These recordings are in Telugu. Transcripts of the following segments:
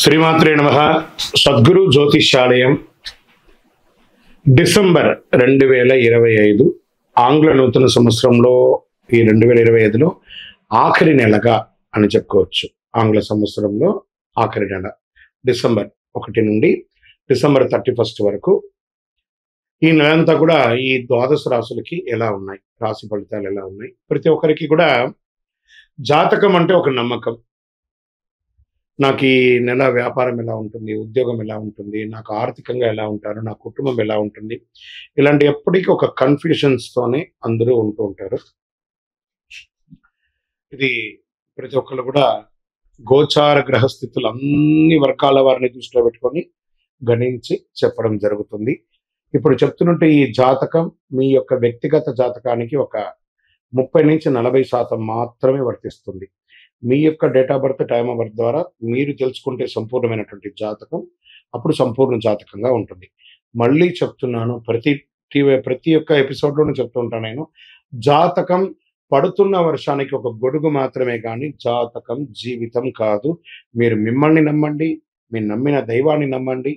శ్రీమాత్రే నమః. సద్గురు జ్యోతిష్యాలయం డిసెంబర్ 2025 ఆంగ్ల నూతన సంవత్సరంలో ఈ 2025లో ఆఖరి నెలగా అని చెప్పుకోవచ్చు. ఆంగ్ల సంవత్సరంలో ఆఖరి నెల డిసెంబర్ 1 నుండి డిసెంబర్ 31 వరకు ఈ నెలంతా కూడా ఈ ద్వాదశ రాశులకి ఎలా ఉన్నాయి, రాశి ఫలితాలు ఎలా ఉన్నాయి, ప్రతి ఒక్కరికి కూడా జాతకం అంటే ఒక నమ్మకం. నాకు ఈ నెల వ్యాపారం ఎలా ఉంటుంది, ఉద్యోగం ఎలా ఉంటుంది, నాకు ఆర్థికంగా ఎలా ఉంటారు, నా కుటుంబం ఎలా ఉంటుంది, ఇలాంటి ఎప్పటికీ ఒక కన్ఫ్యూషన్స్తోనే అందరూ ఉంటూ ఉంటారు. ఇది ప్రతి ఒక్కళ్ళు కూడా గోచార గ్రహస్థితులు అన్ని వర్గాల వారిని దృష్టిలో పెట్టుకొని గణించి చెప్పడం జరుగుతుంది. ఇప్పుడు చెప్తున్నట్టు ఈ జాతకం మీ యొక్క వ్యక్తిగత జాతకానికి ఒక 30-40% మాత్రమే వర్తిస్తుంది. మీ యొక్క date of birth, time of birth ద్వారా మీరు తెలుసుకుంటే సంపూర్ణమైనటువంటి జాతకం అప్పుడు సంపూర్ణ జాతకంగా ఉంటుంది. మళ్ళీ చెప్తున్నాను, ప్రతి ఒక్క ఎపిసోడ్లోనూ చెప్తూ ఉంటాను నేను, జాతకం పడుతున్న వర్షానికి ఒక గొడుగు మాత్రమే కానీ జాతకం జీవితం కాదు. మీరు మిమ్మల్ని నమ్మండి, మీరు నమ్మిన దైవాన్ని నమ్మండి,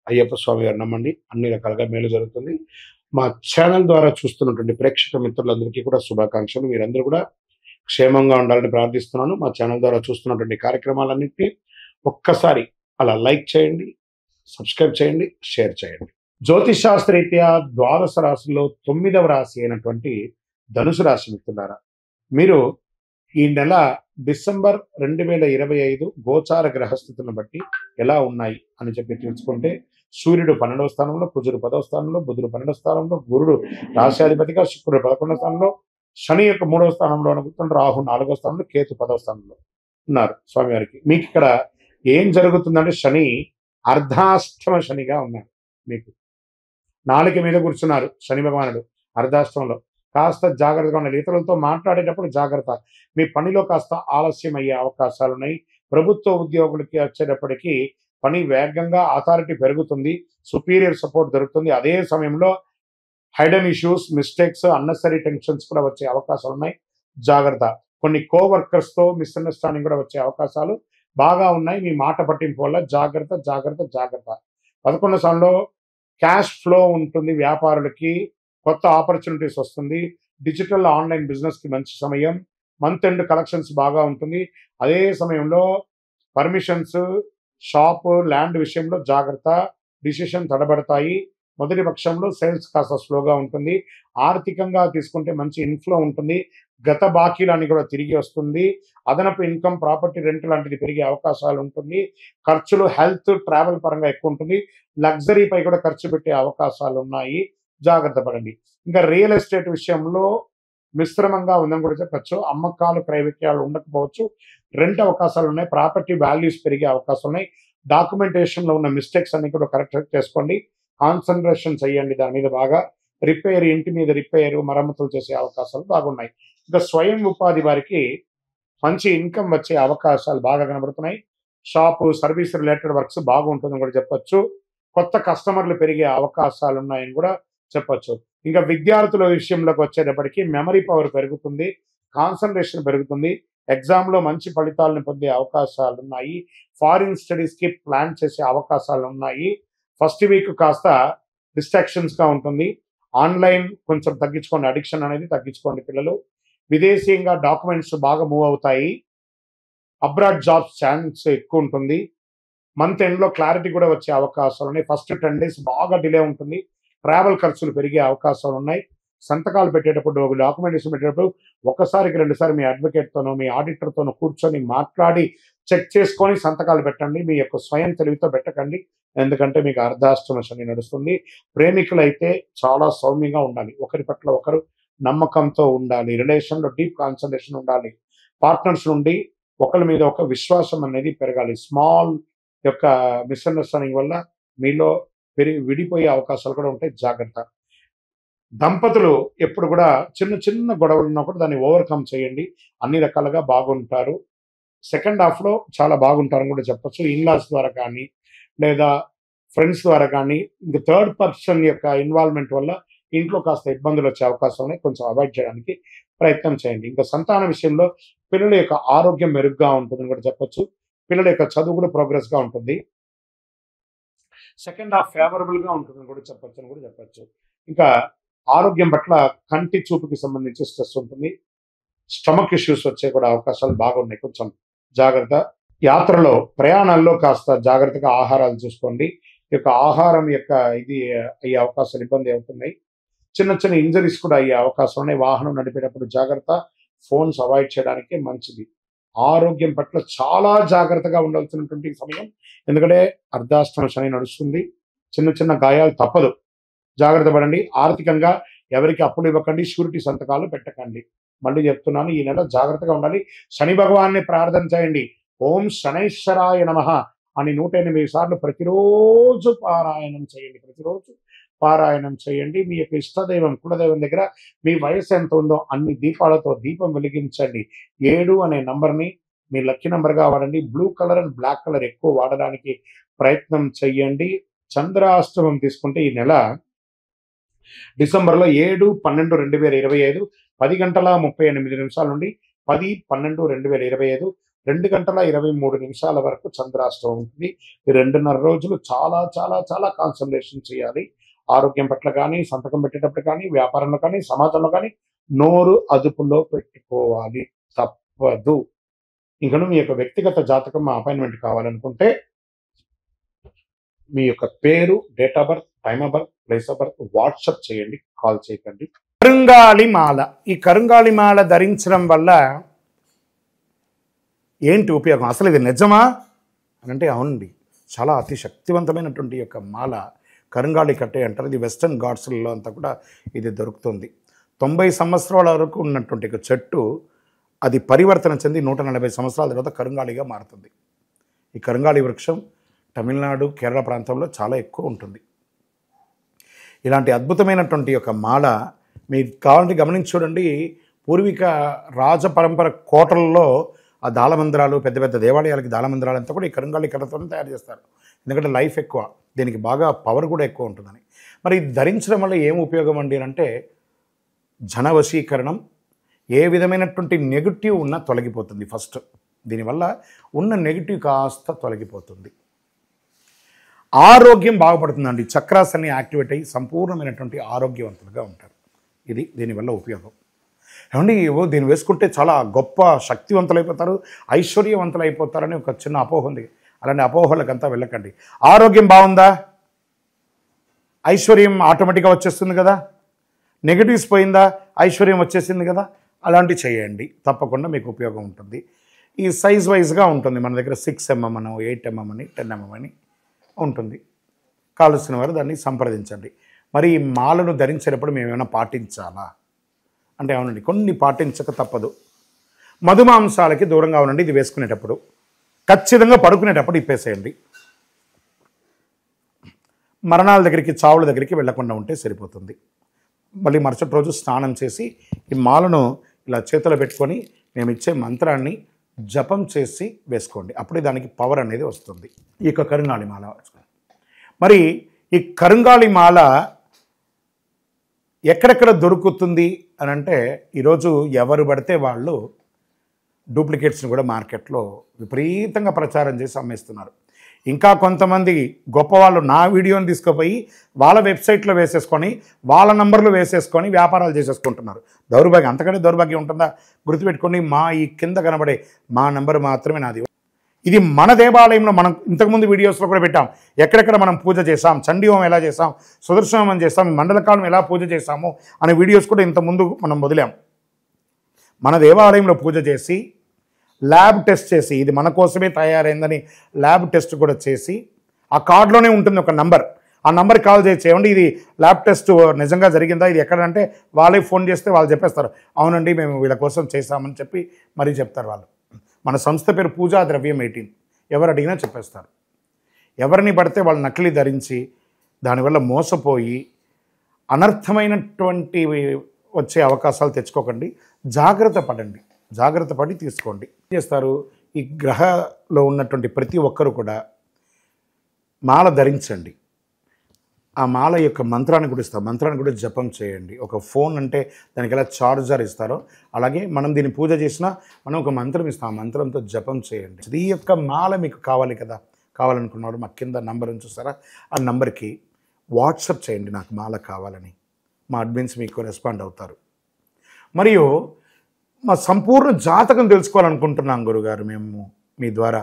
అయ్యప్ప స్వామి గారు నమ్మండి, అన్ని రకాలుగా మేలు జరుగుతుంది. మా ఛానల్ ద్వారా చూస్తున్నటువంటి ప్రేక్షక మిత్రులందరికీ కూడా శుభాకాంక్షలు. మీరందరూ కూడా క్షేమంగా ఉండాలని ప్రార్థిస్తున్నాను. మా ఛానల్ ద్వారా చూస్తున్నటువంటి కార్యక్రమాలన్నింటినీ ఒక్కసారి అలా లైక్ చేయండి, సబ్స్క్రైబ్ చేయండి, షేర్ చేయండి. జ్యోతిష్ శాస్త్రరీత్యా ద్వాదశ రాశుల్లో 9వ రాశి అయినటువంటి ధనుసు రాశి మిత్రులారా, మీరు ఈ నెల డిసెంబర్ 2025 గోచార గ్రహస్థితులను బట్టి ఎలా ఉన్నాయి అని చెప్పి తెలుసుకుంటే, సూర్యుడు 12వ స్థానంలో, కుజుడు 10వ స్థానంలో, బుధుడు 12వ స్థానంలో, గురుడు రాశ్యాధిపతిగా, శుక్రుడు 11వ స్థానంలో, శని యొక్క 3వ స్థానంలో అనుకుంటున్న, రాహు 4వ స్థానంలో, కేతు 10వ స్థానంలో ఉన్నారు స్వామివారికి. మీకు ఇక్కడ ఏం జరుగుతుందంటే, శని అర్ధాష్టమ శనిగా ఉన్నారు. మీకు నాలుక మీద కూర్చున్నారు శని భగవానుడు అర్ధాష్టమంలో. కాస్త జాగ్రత్తగా ఉండాలి. ఇతరులతో మాట్లాడేటప్పుడు జాగ్రత్త. మీ పనిలో కాస్త ఆలస్యం అయ్యే అవకాశాలు ఉన్నాయి. ప్రభుత్వ ఉద్యోగులకి వచ్చేటప్పటికి పని వేగంగా, అథారిటీ పెరుగుతుంది, సుపీరియర్ సపోర్ట్ దొరుకుతుంది. అదే సమయంలో Hayden issues, mistakes, unnecessary tensions కూడా వచ్చే అవకాశాలు ఉన్నాయి. జాగ్రత్త. కొన్ని కోవర్కర్స్తో మిస్అండర్స్టాండింగ్ కూడా వచ్చే అవకాశాలు బాగా ఉన్నాయి. మీ మాట పట్టింపు వల్ల జాగ్రత్త జాగ్రత్త జాగ్రత్త. 11వ స్థానంలో క్యాష్ ఫ్లో ఉంటుంది. వ్యాపారులకి కొత్త ఆపర్చునిటీస్ వస్తుంది. డిజిటల్ ఆన్లైన్ బిజినెస్కి మంచి సమయం. మంత్ ఎండ్ కలెక్షన్స్ బాగా ఉంటుంది. అదే సమయంలో పర్మిషన్స్, షాప్, ల్యాండ్ విషయంలో జాగ్రత్త. డిసిషన్ తడబడతాయి. మొదటి పక్షంలో సేల్స్ కాస్త స్లోగా ఉంటుంది. ఆర్థికంగా తీసుకుంటే మంచి ఇన్ఫ్లో ఉంటుంది. గత బాకీలన్నీ కూడా తిరిగి వస్తుంది. అదనపు ఇన్కమ్, ప్రాపర్టీ రెంట్ లాంటిది పెరిగే అవకాశాలు ఉంటుంది. ఖర్చులు హెల్త్, ట్రావెల్ పరంగా ఎక్కువ ఉంటుంది. లగ్జరీపై కూడా ఖర్చు పెట్టే అవకాశాలు ఉన్నాయి. జాగ్రత్త పడండి. ఇంకా రియల్ ఎస్టేట్ విషయంలో మిశ్రమంగా ఉందని కూడా చెప్పచ్చు. అమ్మకాలు, క్రయ విక్రయాలు ఉండకపోవచ్చు. రెంట్ అవకాశాలు ఉన్నాయి. ప్రాపర్టీ వాల్యూస్ పెరిగే అవకాశాలు ఉన్నాయి. డాక్యుమెంటేషన్లో ఉన్న మిస్టేక్స్ అన్ని కూడా కరెక్ట్ చేసుకోండి. కాన్సన్ట్రేషన్ చేయండి దాని మీద బాగా. రిపేర్, ఇంటి మీద రిపేర్, మరమ్మతులు చేసే అవకాశాలు బాగున్నాయి. ఇంకా స్వయం ఉపాధి వారికి మంచి ఇన్కమ్ వచ్చే అవకాశాలు బాగా కనబడుతున్నాయి. షాపు, సర్వీస్ రిలేటెడ్ వర్క్స్ బాగుంటుందని కూడా చెప్పొచ్చు. కొత్త కస్టమర్లు పెరిగే అవకాశాలు ఉన్నాయని కూడా చెప్పొచ్చు. ఇంకా విద్యార్థుల విషయంలోకి వచ్చేటప్పటికి మెమరీ పవర్ పెరుగుతుంది, కాన్సన్ట్రేషన్ పెరుగుతుంది. ఎగ్జామ్లో మంచి ఫలితాలను పొందే అవకాశాలు ఉన్నాయి. ఫారిన్ స్టడీస్కి ప్లాన్ చేసే అవకాశాలు ఉన్నాయి. ఫస్ట్ వీక్ కాస్త డిస్ట్రాక్షన్స్గా ఉంటుంది. ఆన్లైన్ కొంచెం తగ్గించుకోండి, అడిక్షన్ అనేది తగ్గించుకోండి పిల్లలు. విదేశీయంగా డాక్యుమెంట్స్ బాగా మూవ్ అవుతాయి. అబ్రాడ్ జాబ్స్ ఛాన్స్ ఎక్కువ ఉంటుంది. మంత్ ఎండ్లో క్లారిటీ కూడా వచ్చే అవకాశాలు ఉన్నాయి. ఫస్ట్ 10 days బాగా డిలే ఉంటుంది. ట్రావెల్ ఖర్చులు పెరిగే అవకాశాలు ఉన్నాయి. సంతకాలు పెట్టేటప్పుడు, డాక్యుమెంటేషన్ పెట్టేటప్పుడు ఒకసారికి 2 సార్లు మీ అడ్వకేట్తోనో, మీ ఆడిటర్తోనో కూర్చొని మాట్లాడి చెక్ చేసుకొని సంతకాలు పెట్టండి. మీ యొక్క స్వయం తెలివితో పెట్టకండి. ఎందుకంటే మీకు అర్ధాష్టమ శని నడుస్తుంది. ప్రేమికులైతే చాలా సౌమ్యంగా ఉండాలి. ఒకరి పట్ల ఒకరు నమ్మకంతో ఉండాలి. రిలేషన్లో డీప్ కాన్సన్ట్రేషన్ ఉండాలి. పార్ట్నర్స్ నుండి ఒకరి మీద ఒక విశ్వాసం అనేది పెరగాలి. స్మాల్ యొక్క మిస్అండర్స్టాండింగ్ వల్ల మీలో విడిపోయే అవకాశాలు కూడా ఉంటాయి. జాగ్రత్త. దంపతులు ఎప్పుడు కూడా చిన్న చిన్న గొడవలు ఉన్నప్పుడు దాన్ని ఓవర్కమ్ చేయండి. అన్ని రకాలుగా బాగుంటారు. సెకండ్ హాఫ్లో చాలా బాగుంటారని కూడా చెప్పచ్చు. ఇన్లాస్ ద్వారా కానీ, లేదా ఫ్రెండ్స్ ద్వారా కానీ, ఇంకా థర్డ్ పర్సన్ యొక్క ఇన్వాల్వ్మెంట్ వల్ల ఇంట్లో కాస్త ఇబ్బందులు వచ్చే అవకాశం ఉన్నాయి. కొంచెం అవాయిడ్ చేయడానికి ప్రయత్నం చేయండి. ఇంకా సంతాన విషయంలో పిల్లల యొక్క ఆరోగ్యం మెరుగ్గా ఉంటుందని కూడా చెప్పచ్చు. పిల్లల యొక్క చదువు కూడా ప్రోగ్రెస్గా ఉంటుంది. సెకండ్ హాఫ్ ఫేవరబుల్గా ఉంటుందని కూడా చెప్పచ్చు. ఇంకా ఆరోగ్యం పట్ల కంటి చూపుకి సంబంధించి స్ట్రెస్ ఉంటుంది. స్టమక్ ఇష్యూస్ వచ్చే కూడా అవకాశాలు బాగున్నాయి. కొంచెం జాగ్రత్త. యాత్రలో ప్రయాణాల్లో కాస్త జాగ్రత్తగా ఆహారాలు చూసుకోండి. ఈ యొక్క ఆహారం యొక్క ఇది అయ్యే అవకాశాలు ఇబ్బంది అవుతున్నాయి. చిన్న చిన్న ఇంజరీస్ కూడా అయ్యే అవకాశం ఉన్నాయి. వాహనం నడిపేటప్పుడు జాగ్రత్త. ఫోన్స్ అవాయిడ్ చేయడానికి మంచిది. ఆరోగ్యం పట్ల చాలా జాగ్రత్తగా ఉండాల్సినటువంటి సమయం. ఎందుకంటే అర్ధాష్టమ శని నడుస్తుంది. చిన్న చిన్న గాయాలు తప్పదు. జాగ్రత్త పడండి. ఆర్థికంగా ఎవరికి అప్పులు ఇవ్వకండి. షూరిటీ సంతకాలు పెట్టకండి. మళ్ళీ చెప్తున్నాను, ఈ నెల జాగ్రత్తగా ఉండాలి. శని భగవాన్ని ప్రార్థన చేయండి. ఓం శనైశ్వరాయ నమః అని 108 సార్లు ప్రతిరోజు పారాయణం చేయండి. మీ యొక్క ఇష్టదైవం కులదైవం దగ్గర మీ వయసు ఎంత ఉందో అన్ని దీపాలతో దీపం వెలిగించండి. 7 అనే నంబర్ని మీ లక్కీ నంబర్గా వాడండి. Blue colour and black colour ఎక్కువ వాడడానికి ప్రయత్నం చేయండి. చంద్రాష్టమం తీసుకుంటే ఈ నెల డిసెంబర్లో 7/12/2025 10:38 నుండి 10/12/2025 2:23 వరకు చంద్రాష్టమం ఉంటుంది. ఈ 2.5 రోజులు చాలా చాలా చాలా కాన్సన్ట్రేషన్ చేయాలి. ఆరోగ్యం పట్ల కానీ, సంతకం పెట్టేటప్పుడు కానీ, వ్యాపారంలో కానీ, సమాజంలో కానీ నోరు అదుపులో పెట్టుకోవాలి. తప్పదు. ఇంకను మీ యొక్క వ్యక్తిగత జాతకం అపాయింట్మెంట్ కావాలనుకుంటే మీ యొక్క పేరు, date of birth, time of birth, place of birth WhatsApp చేయండి. కాల్ చేయకండి. కరుంగాళి మాల. ఈ కరుంగాళి మాల ధరించడం వల్ల ఏంటి ఉపయోగం? అసలు ఇది నిజమా అని అంటే అవునండి. చాలా అతి శక్తివంతమైనటువంటి యొక్క మాల కరుంగాళి కట్టే అంటారు. ఇది వెస్టర్న్ ఘాట్స్లలో అంతా కూడా ఇది దొరుకుతుంది. 90 సంవత్సరాల వరకు ఉన్నటువంటి ఒక చెట్టు అది పరివర్తన చెంది 140 సంవత్సరాల తర్వాత కరుంగాళిగా మారుతుంది. ఈ కరుంగాళి వృక్షం తమిళనాడు, కేరళ ప్రాంతంలో చాలా ఎక్కువ ఉంటుంది. ఇలాంటి అద్భుతమైనటువంటి యొక్క మాల మీరు కావాలంటే గమనించి చూడండి. పూర్వీక రాజ పరంపర కోటలలో ఆ దాళమందిరాలు, పెద్ద పెద్ద దేవాలయాలకి దాళమందిరాలు అంతా కూడా ఈ కరుంగాళి కర్రతోనే తయారు చేస్తారు. ఎందుకంటే లైఫ్ ఎక్కువ, దీనికి బాగా పవర్ కూడా ఎక్కువ ఉంటుందని. మరి ఇది ధరించడం వల్ల ఏం ఉపయోగం అండి అంటే జన వశీకరణం, ఏ విధమైనటువంటి నెగిటివ్ ఉన్నా తొలగిపోతుంది. ఫస్ట్ దీనివల్ల ఉన్న నెగిటివ్ కాస్త తొలగిపోతుంది. ఆరోగ్యం బాగుపడుతుందండి. చక్రాస్ అన్ని యాక్టివేట్ అయ్యి సంపూర్ణమైనటువంటి ఆరోగ్యవంతులుగా ఉంటారు. ఇది దీనివల్ల ఉపయోగం. ఏమండి దీన్ని వేసుకుంటే చాలా గొప్ప శక్తివంతులైపోతారు, ఐశ్వర్యవంతులైపోతారని ఒక చిన్న అపోహ ఉంది. అలాంటి అపోహలకంతా వెళ్ళకండి. ఆరోగ్యం బాగుందా, ఐశ్వర్యం ఆటోమేటిక్గా వచ్చేస్తుంది కదా. నెగిటివ్స్ పోయిందా, ఐశ్వర్యం వచ్చేసింది కదా. అలాంటివి చేయండి, తప్పకుండా మీకు ఉపయోగం ఉంటుంది. ఈ సైజ్ వైజ్గా ఉంటుంది. మన దగ్గర 6mm అని, 8mm అని, 10mm అని ఉంటుంది. కావలసిన వారు దాన్ని సంప్రదించండి. మరి ఈ మాలను ధరించేటప్పుడు మేము ఏమైనా పాటించాలా అంటే అవునండి, కొన్ని పాటించక తప్పదు. మధుమాంసాలకి దూరంగా ఉండండి. ఇది వేసుకునేటప్పుడు ఖచ్చితంగా పడుకునేటప్పుడు ఇప్పేసేయండి. మరణాల దగ్గరికి, చావుల దగ్గరికి వెళ్లకుండా ఉంటే సరిపోతుంది. మళ్ళీ మరుసటి రోజు స్నానం చేసి ఈ మాలను ఇలా చేతిలో పెట్టుకొని మేము ఇచ్చే మంత్రాన్ని జపం చేసి వేసుకోండి. అప్పుడే దానికి పవర్ అనేది వస్తుంది. ఈ యొక్క కరుంగాళి మాల మరి ఈ కరుంగాళి మాల ఎక్కడెక్కడ దొరుకుతుంది అని అంటే ఈరోజు ఎవరు పడితే వాళ్ళు డూప్లికేట్స్ని కూడా మార్కెట్లో విపరీతంగా ప్రచారం చేసి అమ్మేస్తున్నారు. ఇంకా కొంతమంది గొప్పవాళ్ళు నా వీడియోని తీసుకుపోయి వాళ్ళ వెబ్సైట్లో వేసేసుకొని వాళ్ళ నంబర్లు వేసేసుకొని వ్యాపారాలు చేసేసుకుంటున్నారు. దౌర్భాగ్యం, అంతకంటే దౌర్భాగ్యం ఉంటుందా? గుర్తుపెట్టుకొని మా ఈ కింద కనబడే మా నంబర్ మాత్రమే నాది. ఇది మన దేవాలయంలో మనం ఇంతకుముందు వీడియోస్లో కూడా పెట్టాం. ఎక్కడెక్కడ మనం పూజ చేసాం, చండీ హోమం ఎలా చేసాం, సుదర్శన హోమం చేసాం, మండలకాలం ఎలా పూజ చేసాము అనే వీడియోస్ కూడా ఇంతకుముందు మనం వదిలాం. మన దేవాలయంలో పూజ చేసి ల్యాబ్ టెస్ట్ చేసి ఇది మన కోసమే తయారైందని ల్యాబ్ టెస్ట్ కూడా చేసి ఆ కార్డులోనే ఉంటుంది ఒక నంబర్. ఆ నంబర్కి కాల్ చేసి ఏమండి ఇది ల్యాబ్ టెస్ట్ నిజంగా జరిగిందా, ఇది ఎక్కడంటే వాళ్ళే ఫోన్ చేస్తే వాళ్ళు చెప్పేస్తారు అవునండి మేము వీళ్ళ కోసం చేశామని చెప్పి మరీ చెప్తారు వాళ్ళు. మన సంస్థ పేరు పూజా ద్రవ్యం 18. ఎవరు అడిగినా చెప్పేస్తారు. ఎవరిని పడితే వాళ్ళు నకిలీ ధరించి దానివల్ల మోసపోయి అనర్థమైనటువంటి వచ్చే అవకాశాలు తెచ్చుకోకండి. జాగ్రత్త పడండి, జాగ్రత్త పడి తీసుకోండి. ఏం చేస్తారు, ఈ గ్రహలో ఉన్నటువంటి ప్రతి ఒక్కరు కూడా మాల ధరించండి. ఆ మాల యొక్క మంత్రాన్ని కూడా ఇస్తాం. మంత్రాన్ని కూడా జపం చేయండి. ఒక ఫోన్ అంటే దానికి ఎలా చార్జర్ ఇస్తారో, అలాగే మనం దీన్ని పూజ చేసినా మనం ఒక మంత్రం ఇస్తాం. ఆ మంత్రంతో జపం చేయండి. ఈ యొక్క మాల మీకు కావాలి కదా, కావాలనుకున్నవాడు మా కింద నంబర్ ఉంది చూస్తారా, ఆ నంబర్కి వాట్సాప్ చేయండి నాకు మాల కావాలని. మా అడ్మిన్స్ మీకు రెస్పాండ్ అవుతారు. మరియు మా సంపూర్ణ జాతకం తెలుసుకోవాలనుకుంటున్నాం గురుగారు మేము మీ ద్వారా.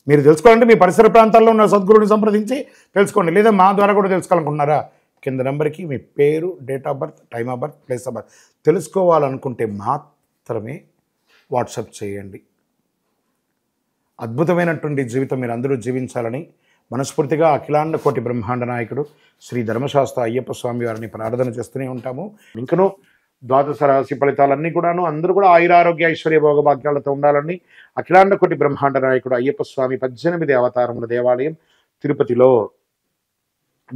మీరు తెలుసుకోవాలంటే మీ పరిసర ప్రాంతాల్లో ఉన్న సద్గురుని సంప్రదించి తెలుసుకోండి. లేదా మా ద్వారా కూడా తెలుసుకోవాలనుకుంటున్నారా, కింద నెంబర్కి మీ పేరు, date of birth, time of birth, place of birth తెలుసుకోవాలనుకుంటే మాత్రమే వాట్సాప్ చేయండి. అద్భుతమైనటువంటి జీవితం మీరు అందరూ జీవించాలని మనస్ఫూర్తిగా అఖిలాండ కోటి బ్రహ్మాండ నాయకుడు శ్రీ ధర్మశాస్త్ర అయ్యప్ప స్వామి వారిని ప్రార్థన చేస్తూనే ఉంటాము. ఇంకనూ ద్వాదశ రాశి ఫలితాలన్నీ కూడాను అందరూ కూడా ఆయురారోగ్య ఐశ్వర్య భోగభాగ్యాలతో ఉండాలని అఖిలాండ కోటి బ్రహ్మాండ నాయకుడు అయ్యప్ప స్వామి 18 అవతారముల దేవాలయం తిరుపతిలో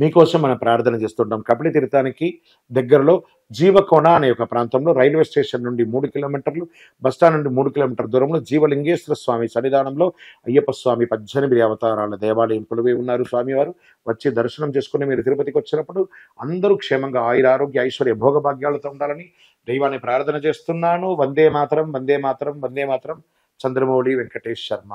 మీకోసం మనం ప్రార్థన చేస్తుంటాం. కపిలి తీర్థానికి దగ్గరలో జీవకోణ అనే ఒక ప్రాంతంలో రైల్వే స్టేషన్ నుండి 3 కిలోమీటర్లు, బస్టాండ్ నుండి 3 కిలోమీటర్ల దూరంలో జీవలింగేశ్వర స్వామి సన్నిధానంలో అయ్యప్ప స్వామి 18 అవతారాల దేవాలయం కొలువై ఉన్నారు. స్వామివారు వచ్చి దర్శనం చేసుకుని మీరు తిరుపతికి వచ్చినప్పుడు అందరూ క్షేమంగా ఆయురారోగ్య ఐశ్వర్య భోగభాగ్యాలతో ఉండాలని దైవాన్ని ప్రార్థన చేస్తున్నాను. వందే మాతరం, వందే మాతరం, వందే మాతరం. చంద్రమౌళి వెంకటేష్ శర్మ.